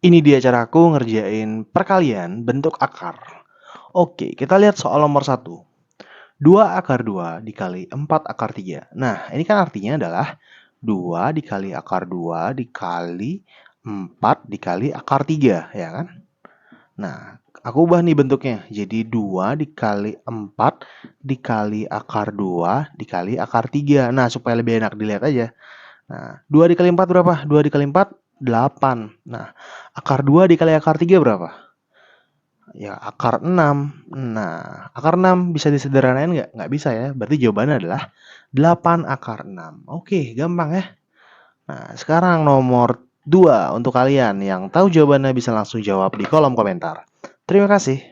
Ini dia caraku ngerjain perkalian bentuk akar. Oke, kita lihat soal nomor 1. 2 akar 2 dikali 4 akar 3. Nah, ini kan artinya adalah 2 dikali akar 2 dikali 4 dikali akar 3, ya kan? Nah, aku ubah nih bentuknya. Jadi 2 dikali 4 dikali akar 2 dikali akar 3. Nah, supaya lebih enak dilihat aja. Nah, 2 dikali 4 berapa? 2 dikali 4, 8. Nah, akar 2 dikali akar 3 berapa? Ya, akar 6. Nah, akar 6 bisa disederhanain nggak? Nggak bisa ya. Berarti jawabannya adalah 8 akar 6. Oke, gampang ya. Nah, sekarang nomor 2 untuk kalian yang tahu jawabannya bisa langsung jawab di kolom komentar. Terima kasih.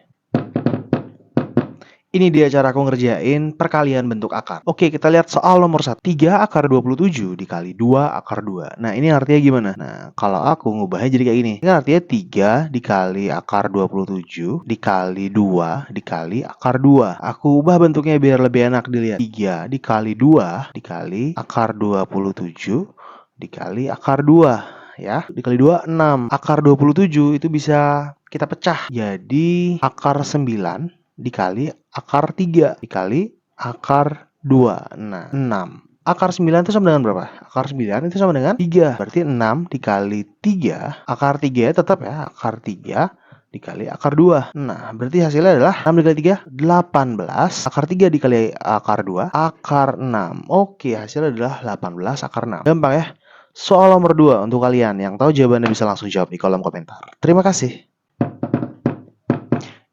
Ini dia cara aku ngerjain perkalian bentuk akar. Oke, kita lihat soal nomor 1. 3 akar 27 dikali 2 akar 2. Nah, ini artinya gimana? Nah, kalau aku ngubahnya jadi kayak gini. Ini artinya 3 dikali akar 27 dikali 2 dikali akar 2. Aku ubah bentuknya biar lebih enak dilihat. 3 dikali 2 dikali akar 27 dikali akar 2. Ya, dikali 2, 6. Akar 27 itu bisa kita pecah. Jadi, akar 9 dikali akar 3 dikali akar 2. Nah, 6. Akar 9 itu sama dengan berapa? Akar 9 itu sama dengan 3. Berarti 6 dikali 3. Akar 3 tetap ya, akar 3 dikali akar 2. Nah, berarti hasilnya adalah 6 dikali 3, 18. Akar 3 dikali akar 2, akar 6. Oke, hasilnya adalah 18 akar 6. Gampang ya? Soal nomor 2 untuk kalian yang tahu jawabannya bisa langsung jawab di kolom komentar. Terima kasih.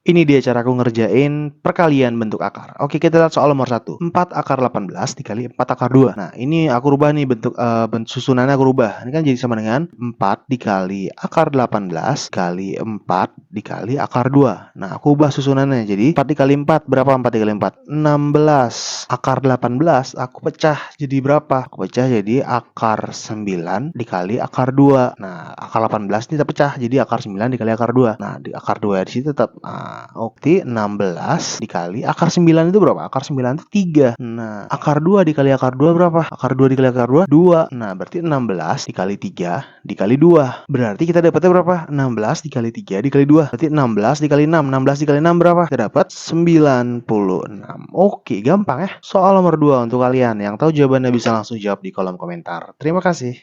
Ini dia caraku ngerjain perkalian bentuk akar. Oke, kita lihat soal nomor 1. 4 akar 18 dikali 4 akar 2. Nah, ini aku rubah nih bentuk susunannya aku rubah. Ini kan jadi sama dengan 4 dikali akar 18 kali 4 dikali akar 2. Nah, aku ubah susunannya. Jadi 4 dikali 4 berapa? 4 dikali 4, 16. Akar 18 aku pecah jadi berapa? Aku pecah jadi akar 9 dikali akar 2. Nah, akar 18 ini terpecah jadi akar 9 dikali akar 2. Nah, di akar 2 di sini tetap. Oke, 16 dikali akar 9 itu berapa? Akar 9 itu 3. Nah, akar 2 dikali akar 2 berapa? Akar 2 dikali akar 2, 2. Nah, berarti 16 dikali 3 dikali 2. Berarti kita dapatnya berapa? 16 dikali 3 dikali 2. Berarti 16 dikali 6. 16 dikali 6 berapa? Kita dapat 96. Oke, gampang ya. Soal nomor 2 untuk kalian yang tahu jawabannya bisa langsung jawab di kolom komentar. Terima kasih.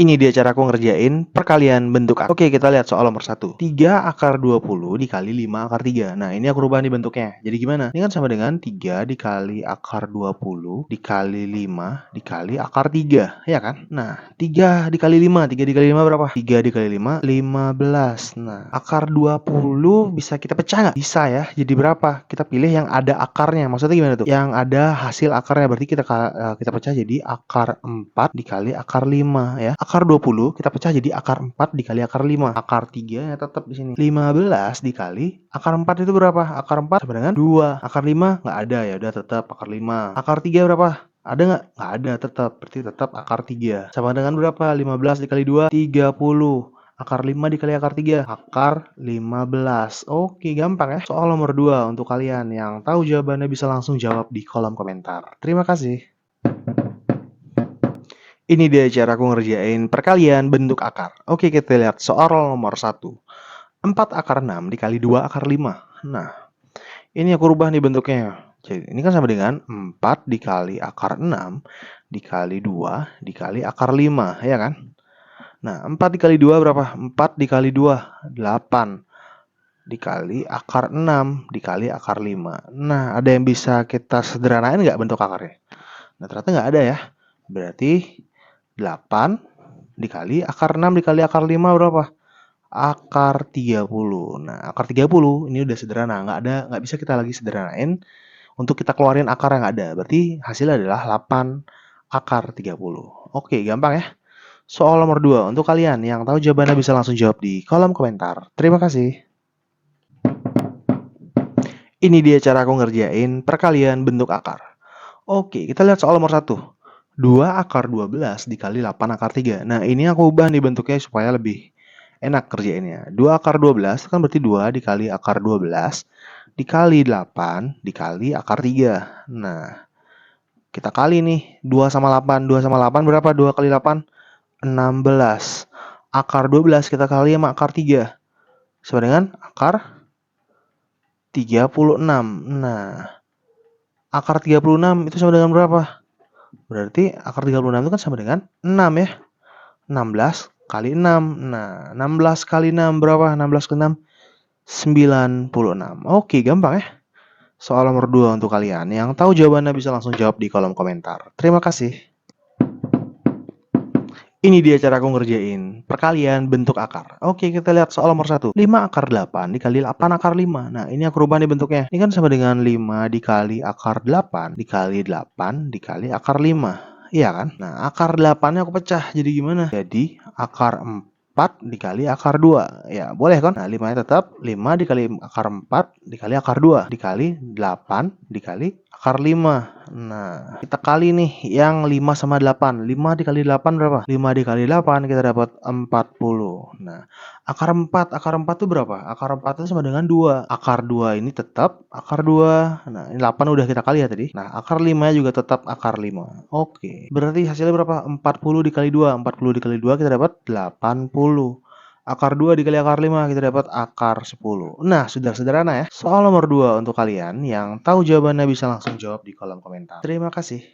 Ini dia caraku ngerjain perkalian bentuk akar. Oke, kita lihat soal nomor 1. 3 akar 20 dikali 5 akar 3. Nah, ini aku rubah nih bentuknya. Jadi gimana? Ini kan sama dengan 3 dikali akar 20 dikali 5 dikali akar 3. Ya kan? Nah, 3 dikali 5. 3 dikali 5 berapa? 3 dikali 5, 15. Nah, akar 20 bisa kita pecah nggak? Bisa ya. Jadi berapa? Kita pilih yang ada akarnya. Maksudnya gimana tuh? Yang ada hasil akarnya. Berarti kita pecah jadi akar 4 dikali akar 5 ya. Akar 20 kita pecah jadi akar 4 dikali akar 5. Akar 3 ya tetap di sini. 15 dikali akar 4 itu berapa? Akar 4 sama dengan 2. Akar 5 nggak ada ya, udah tetap akar 5. Akar 3 berapa? Ada nggak? Nggak ada, tetap. Berarti tetap akar 3. Sama dengan berapa? 15 dikali 2, 30. Akar 5 dikali akar 3, akar 15. Oke, gampang ya. Soal nomor 2 untuk kalian yang tahu jawabannya bisa langsung jawab di kolom komentar. Terima kasih. Ini dia cara aku ngerjain perkalian bentuk akar. Oke, kita lihat soal nomor 1. 4 akar 6 dikali 2 akar 5. Nah, ini aku rubah nih bentuknya. Jadi, ini kan sama dengan 4 dikali akar 6 dikali 2 dikali akar 5, ya kan? Nah, 4 dikali 2 berapa? 4 dikali 2, 8. Dikali akar 6 dikali akar 5. Nah, ada yang bisa kita sederhanain nggak bentuk akarnya? Nah, ternyata nggak ada ya. Berarti 8 dikali akar 6 dikali akar 5 berapa? Akar 30. Nah, akar 30 ini udah sederhana, nggak bisa kita lagi sederhanain untuk kita keluarin akar yang ada. Berarti hasilnya adalah 8 akar 30. Oke, gampang ya. Soal nomor 2 untuk kalian yang tahu jawabannya bisa langsung jawab di kolom komentar. Terima kasih. Ini dia cara aku ngerjain perkalian bentuk akar. Oke, kita lihat soal nomor 1. 2 akar 12 dikali 8 akar 3. Nah, ini aku ubah nih bentuknya supaya lebih enak kerjainnya. 2 akar 12 kan berarti 2 dikali akar 12 dikali 8 dikali akar 3. Nah, kita kali nih 2 sama 8. 2 sama 8 berapa? 2 kali 8? 16. Akar 12 kita kali sama akar 3. Sama dengan akar 36. Nah, akar 36 itu sama dengan berapa? Berarti akar 36 itu kan sama dengan 6 ya. 16 kali 6. Nah, 16 kali 6 berapa? 16 kali 6, 96. Oke, gampang ya. Soal nomor 2 untuk kalian. Yang tahu jawabannya bisa langsung jawab di kolom komentar. Terima kasih. Ini dia cara aku ngerjain perkalian bentuk akar. Oke, kita lihat soal nomor 1. 5 akar 8 dikali 8 akar 5. Nah, ini aku rubah nih bentuknya. Ini kan sama dengan 5 dikali akar 8 dikali 8 dikali akar 5. Iya kan? Nah, akar 8-nya aku pecah. Jadi gimana? Jadi akar 4 dikali akar 2. Ya, boleh kan? Nah, 5-nya tetap 5 dikali akar 4 dikali akar 2 dikali 8 dikali akar 5. Nah, kita kali nih yang 5 sama 8. 5 dikali 8 berapa? 5 dikali 8 kita dapat 40. Nah, akar 4 itu berapa? Akar 4 itu sama dengan 2. Akar 2 ini tetap akar 2. Nah, ini 8 udah kita kali ya tadi. Nah, akar 5 juga tetap akar 5. Oke. Berarti hasilnya berapa? 40 dikali 2. 40 dikali 2 kita dapat 80. Akar 2 dikali akar 5 kita dapat akar 10. Nah, sudah sederhana ya. Soal nomor 2 untuk kalian yang tahu jawabannya bisa langsung jawab di kolom komentar. Terima kasih.